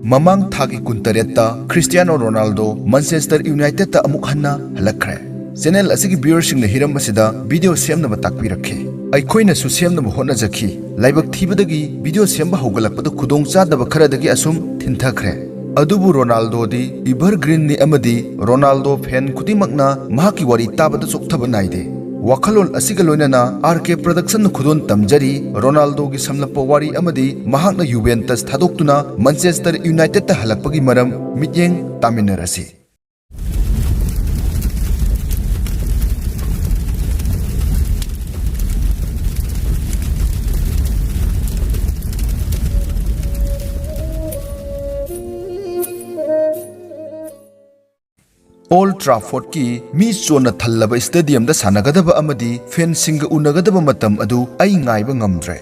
Mamang thagi kuntaretta Cristiano Ronaldo Manchester United ta amuk hanna halakre. Channel asigi viewers sing na hiram asida video semna ba takpi rakhe. Aikhoina su semna ba hona jakhi. Laibak thibadagi video semba hogalakpada khudong chadaba kharadagi asum thinthakre. Adubu Ronaldo di evergreen ni amadi Ronaldo fan kudimakna mahaki wari tabada sokthaba naide. Wakalol asiga loinana RK Production khudon tamjari Ronaldo gi samlappa wari amadi mahakna Juventus thadoktuna Manchester United ta halakpagi maram mityeng taminarasi. Old Trafford ki mi chona thallaba stadium da sanagadaba amadi fencing ga unagadaba matam adu ai ngaiba ngamdre.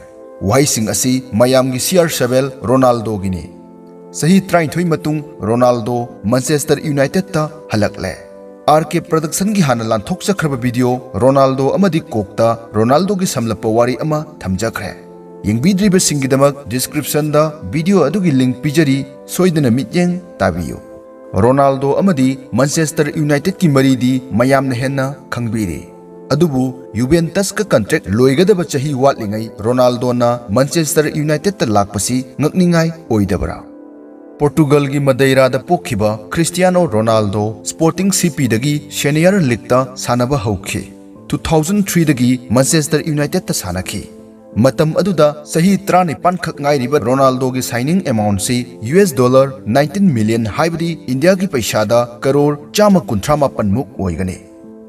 Waising asi mayam gi CR7 Ronaldo gini. Sahi 33 matung Ronaldo Manchester United ta halakle. RK Production gi hana lanthok sakraba video Ronaldo amadi kokta Ronaldo gi samlapa wari ama thamjakre. Yengbidriba singidamak description da video adu gi link pijari soidana mityeng tabiyo. Ronaldo amadi Manchester United ki maridi mayamna henna khangbiri. Adubu Juventus ka contract loigadaba chahi watlingai Ronaldo na Manchester United ta lakpasi ngakningai oidabra. Portugal gi Madeira da pokhiba Cristiano Ronaldo Sporting CP dagi Senior League ta sanaba hauki. 2003 dagi Manchester United ta sanaki. Matam aduda sahi 39 khak ngai riba Ronaldo gi signing amount si $19 million haibdi India gi paisa da crore 138 muk oigani.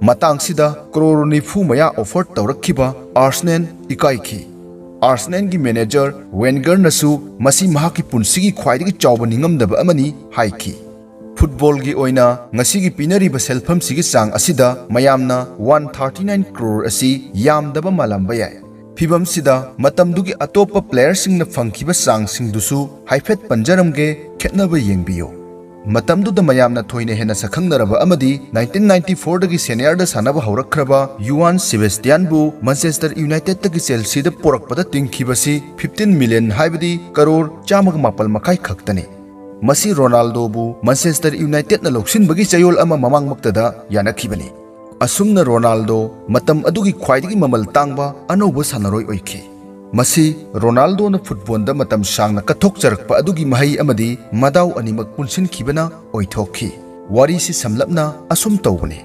Matang sida crore nifu maya offer tawrakhiba Arsenal ikaiki. Arsenal gi manager Wenger nasu masi mahaki punsigi khwaidigi chawba ningamdaba amani haiki. Football gi oina ngasi gi pinariba selfam sigi sang asida mayamna 139 crore asi yamdaba malamba yai. Fibam sida matamdugi atopa player sing na fangkiba sang sing dusu haifet panjaramge khetnaba yengbiyo. Matamduda mayamna thoine hena sakhangnaraba amadi 1994 dagi senior da sanaba haurakhraba Johan Sebastian bu Manchester United dagi Chelsea da porakpada tingkhibasi 15 million haibadi crore 108 makai khaktani. Masi Ronaldo bu Manchester United na loksinbagi chayol ama mamangmaktada yanakhibani. Asumna Ronaldo matam adugi khwaidigi mamal tangba anoba sanaroi oiki. Masi Ronaldo na football da matam sangna kathok charakpa adugi mahai amadi madau animak punsin khibana oithokhi. Wari si samlapna asum tawbani.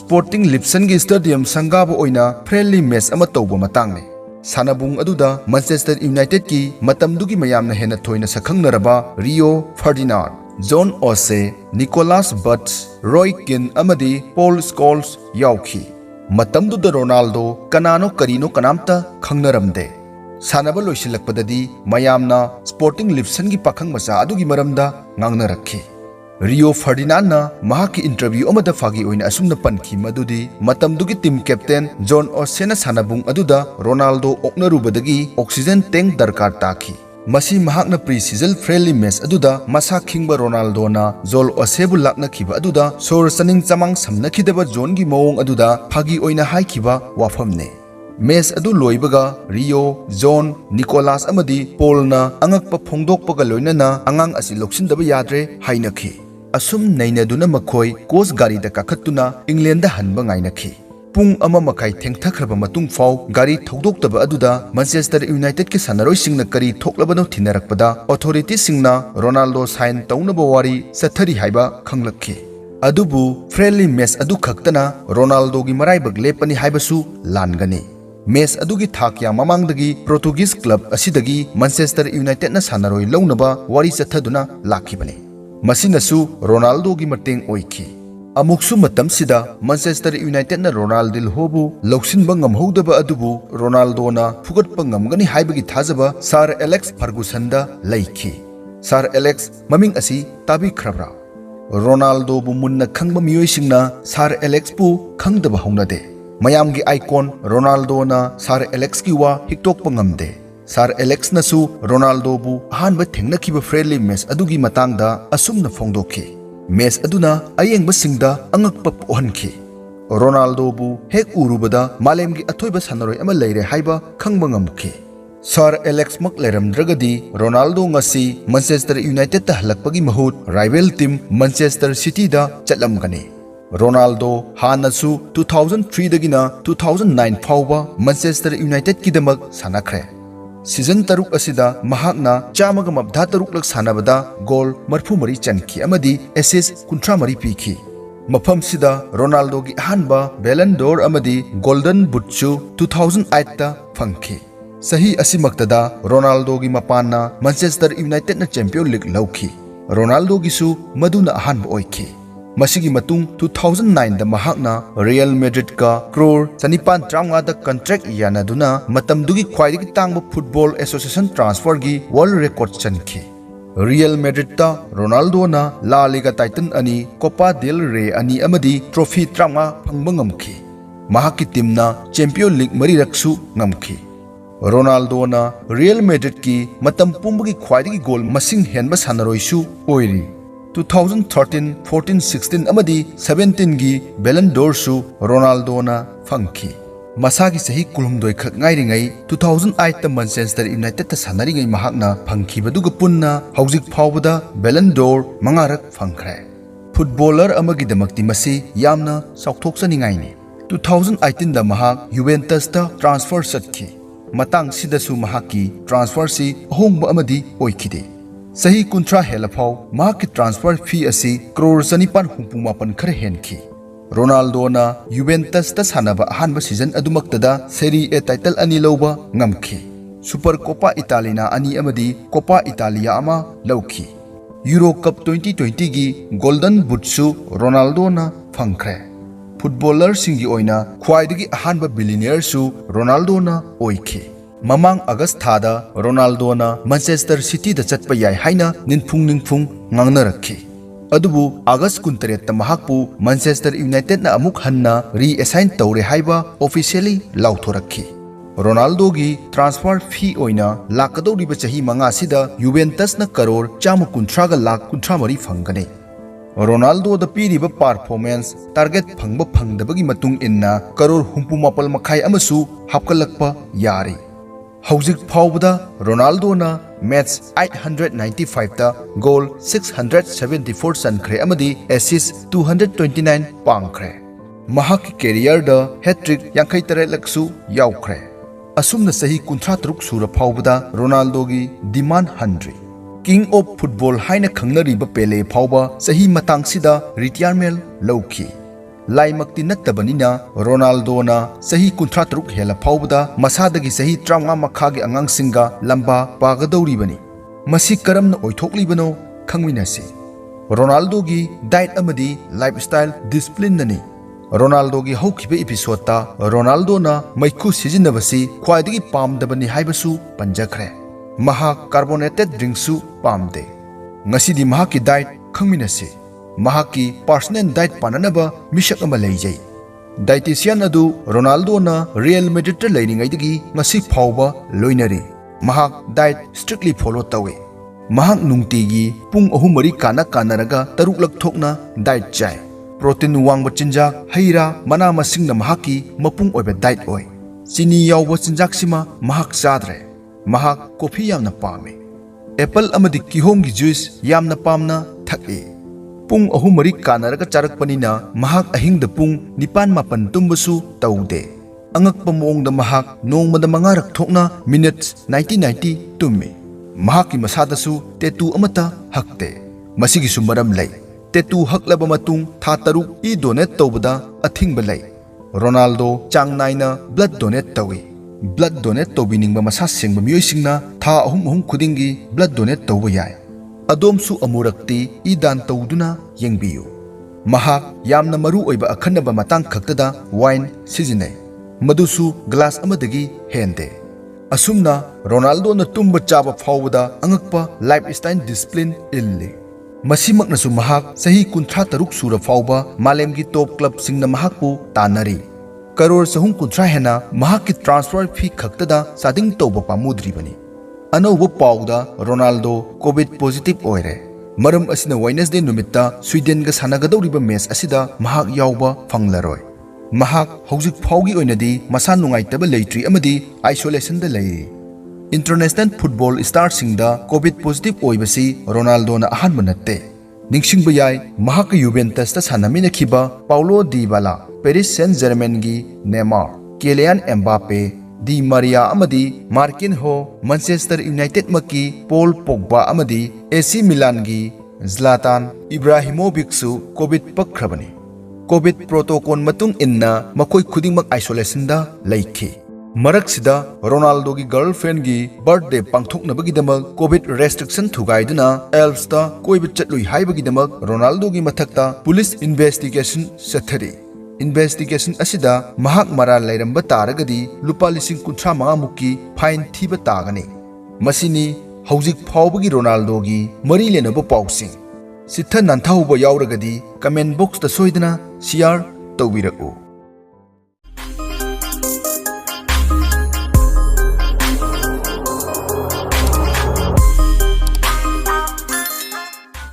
Sporting Lisbon gi stadium sangaba oina friendly match ama tawba matangni. Sanabung aduda Manchester United ki matam dugi mayamna hena thoina sakhangnaraba Rio Ferdinand, John Ose, Nicholas Butts, Roy Keane amadi Paul Scholes yauki. Matamduda Ronaldo kanano karino kanamta khangnaramde. Sanaba loisilakpadadi mayamna Sporting Lisbon gi pakhang macha adugi maramda ngangnarakhi. Rio Ferdinand na mahaki interview amada fagi oina asumna pankhi madudi matamdugi team captain John Ose na sanabung aduda Ronaldo oknarubadagi oxygen tank darkar taki. Masi mahakna pre-season friendly match aduda masa khingba Ronaldo na Joel Osebu lakna khiba aduda sor saning chamang samna khidaba John gi mawong aduda phagi oina haikhiba wafamne. Match adu loibaga Rio, John, Nicholas amadi Paul na angakpa phongdokpaga loinana angang asi loksindaba yadre hainakhi. Asum nainaduna makhoi coast gari da kakhatuna England da hanba ngainakhi. Pung ama makai thengthakraba matung fau gari thodokdaba aduda Manchester United ki sanaroi singna kari thoklabano thinarakpada authorities singna Ronaldo sign taunaba wari sathari haiba khanglakhi. Adubu friendly match adu khaktana Ronaldo gi maraibak lepani haibasu langani. Match adugi thakya mamangdagi Portuguese club asidagi Manchester United na sanaroi launaba wari sathaduna lakhibani. Masinasu Ronaldo gi mateng oikhi. Amuksu matam sida Manchester United na Ronaldo hobu loksinba ngamhodaba adubu Ronaldo na fugatpa ngamgani haibagi thajaba Sir Alex Ferguson da laikhi. Sir Alex maming asi tabi khrabra. Ronaldo bu munna khangba miyoisingna Sir Alex bu khangdaba hongnade. Mayamgi icon Ronaldo na Sir Alex ki wa hiktokpa ngamde. Sir Alex nasu Ronaldo bu ahanba thengnakhiba friendly match adugi matangda asumna phongdokhi. Match aduna ayengba singda angakpa pohanki. Ronaldo bu hek urubada malemgi athoiba sanaroi ama leire haiba khangba ngamki. Sir Alex मक लेरमद्रगदी Ronaldo ngasi Manchester United ता हलकपगी महूत rival team Manchester city दा चलमगनी Ronaldo हानसु 2003 दगिना 2009 फाउबा Manchester United की दमक सानाखरे season तरुक असिदा महाकना चामग मबधा तरुक luck सानाबदा गोल मरफु मरी चनखी अमदी assist 13 मरी पीखी मफम सिदा Ronaldo की अहानबा बैलन door अमदी golden बुटसु 2008 ता फंखी सही असिमक्तदा रोनाल्डो की मपाना मैनचेस्टर यूनाइटेड न चैंपियन लीग लौखी रोनाल्डो गिसु मदुना अहानब ओइखी मसिगी मतुंग 2009 दा महाकना रियल मैड्रिड का क्रोर 453 दा कॉन्ट्रैक्ट यानादुना मतमदुगी ख्वाइदगी तांगबा फुटबॉल एसोसिएशन ट्रांसफर की वर्ल्ड रिकॉर्ड चनखी रियल मैड्रिड ता रोनाल्डो ना ला लीगा टाइटल अनि कोपा डेल रे अनि अमदी ट्रॉफी 30 फंगबा ngमखी महाकी टीम ना चैंपियन लीग मरीरकसु ngमखी रोनाल्डो ना रियल मैड्रिड की मतम पुंबगी ख्वाइदगी गोल मसिंग हेनबा सानरोइसु ओइरी 2013, 14, 16 अमदी 17 की बैलन डोर सु रोनाल्डो ना फंखी मसागी सही कुलुमदोय खक ngairiङै 2008 ता मैनचेस्टर यूनाइटेड ता सानरिङै महाकना फंखीबदुगा पुन्ना हौजिक फावबदा बैलन डोर मंगारक फंखरे फुटबॉलर अमगी दमक्ति मसी यामना सौथोक्सनिङैनि 2018 दा महाक युवेंटस ता ट्रांसफर सटखी मतंग सिदसु महाकी ट्रांसफर सी होंगबा अमदी ओइखिदे सही 13 हेलफाव महाकी ट्रांसफर फी असी करोड़ 968 खर हेनखी रोनाल्डो ना युवेंटस ता सानबा अहानबा सीजन अदुमक्तदा सेरी ए टाइटल अनि लौबा ngमखी सुपर कोपा इटालिना अनि अमदी कोपा इटालिया अमा लौखी यूरो कप 2020 की गोल्डन बुटसु रोनाल्डो ना फंखरे फुटबॉलर सिंगी ओइना ख्वाइदगी अहानबा बिलियनियर सु रोनाल्डो ना ओइखी ममांग अगस्त थादा रोनाल्डो ना मैनचेस्टर सिटी दा चटपा याय हाइना निंफुंग ngangnaraki अदुबु अगस्त 23 ता महाकपु मैनचेस्टर यूनाइटेड ना अमुक हन्ना रीअसाइन तौरे हाइबा ऑफिशियली लाउथोरखी रोनाल्डो की ट्रांसफर फी ओइना लाकदौरिबा चही मंगा सिदा युवेंटस ना करोड़ 413 लाख 13 फंगने रोनाल्डो द पीरिबा परफॉर्मेंस टारगेट फंगबा फंगदबगी मतुंग इन्ना करोड़ 64 मखाई अमसु हापकलकपा यारी हौजिक फावबदा रोनाल्डो ना मैच 895 ता गोल 674 सनखरे अमदी एसिस्ट 229 पांखरे महाकी कैरियर द हैट्रिक 53 लक्सु याउखरे असुमना सही 53 सुर फावबदा रोनाल्डो की डिमांड हंड्री किंग ऑफ फुटबॉल हाइना खंगनरिबा पेले फावबा सही मतांगसिदा रिटायरमेंट लौखी लाइमक्ति नत्तबनिना रोनाल्डो ना सही 53 हेला फावबदा मसादगी सही 30 मखागी अंगांगसिंगा लंबा पागदौरिबनी मसी करमना ओइथोकलिबनो खंगमिनासी रोनाल्डो की डाइट अमदी लाइफस्टाइल डिसिप्लिन ननी रोनाल्डो की हौखिबे एपिसोड ता रोनाल्डो ना मैखु सिजिनबसी ख्वाइदगी पामदबनी हाइबसु पंजखरे महाक कार्बोनेटेड ड्रिंक्सु पामदे ngasi महाकी डाइट खंगमिनासी महाकी पर्सनल डाइट पाननबा मिशक अमा लेजै डाइटिशियन अदु रोनाल्डो ना रियल मैड्रिड लेनिङैदगी ngasi फावबा लोइनरी महाक डाइट स्ट्रिक्टली फॉलो तवे महाक नुंगतीगी पुंग अहुम मरी काना कानरगा तरुक लक थोकना डाइट चाय प्रोटीन वांगबा चिंजाक हैरा मना मसिंगना महाकी मपुंग ओइबा डाइट ओइ चिनी यावबा चिंजाक सिमा महाक चाद्रे महाक कॉफी यामना पामे एप्पल अमदी किहोंगी जूस यामना पामना थके पुंग अहुम मरी कानरगा चारकपनिना महाक अहिंगदा पुंग 9-10 तुम्बसु तौदे अंगकपा मोंगदा महाक नोंगमदा मंगारक थोकना मिनिट्स 90 तुम्मी महाकी मसादसु टेटू अमता हकते मसिगिसु मरम लई टेटू हकलबा मतुंग था तरुक ई डोनेट तौबदा अथिंगबा लई रोनाल्डो चांग नाइना ब्लड डोनेट तौई ब्लड डोनेट तौबिनिंगबा मसा सेंगबा मियोइसिंगना था अहुम खुदिंगी ब्लड डोनेट तौबा याय अदोमसु अमुरक्ति ई दान तौदुना येंगबियु महाक यामना मरु ओइबा अखन्नबा मतांग खक्तदा वाइन सिजिनै मदुसु ग्लास अमदगी हेंदे असुमना रोनाल्डो न तुम्बा चाबा फावबदा अंगकपा लाइफस्टाइल डिसिप्लिन इल्ले मसिमकनसु महाक सही 53 सुर फावबा मालेमगी टॉप क्लब सिंगना महाकपु तानरी करोड़ 313 हेना महाकी ट्रांसफर फी खक्तदा सादिंग तौबा पामुद्रिबनी अनौबा पाउदा रोनाल्डो कोविड पॉजिटिव ओइरे मरम असिना वेडनेसडे नुमित्ता स्वीडन गा सानागदौरिबा मैच असिदा महाक यावबा फंगलरोय महाक हौजिक फावगी ओइनदी मसा नुंगाइतबा लेट्री अमदी आइसोलेशन दा लेई इंटरनेशनल फुटबॉल स्टारसिंगदा कोविड पॉजिटिव ओइबसी रोनाल्डोना अहानबा नत्ते निंगसिंगबा याय महाक युवेंटसता सानमिनखिबा Paulo Dybala Paris Saint Germain गी Neymar Kylian Mbappe Di Maria अमदी मार्किनहो मैनचेस्टर यूनाइटेड मकी पॉल पोग्बा अमदी एसी मिलान गी ज़्लातान इब्राहिमोविचसु कोविड पक्खरबनी कोविड प्रोटोकॉल मतुंग इन्ना मखोई खुदिंगमक आइसोलेशनदा लैखि मरक्सिदा रोनाल्डो की गर्लफ्रेंड की बर्थडे पांथोकनबगीदमक कोविड रेस्ट्रिक्शन थुगाइदुना एल्प्सता कोइब चटलुई हाइबगीदमक रोनाल्डो की मथक्ता पुलिस इन्वेस्टिगेशन चथरी इन्वेस्टिगेशन असिदा महाक मरा लैरंबा तारगदी लुपा लिसिंग 35 मुक्की फाइन थीबा तागनी मसिनी हौजिक फाउबगी रोनाल्डो की मरी लेनबो पाउसिंग सिथा नांथाउबा याउरगदी कमेंट बॉक्स दा सोइदना शेयर तौबिरकु।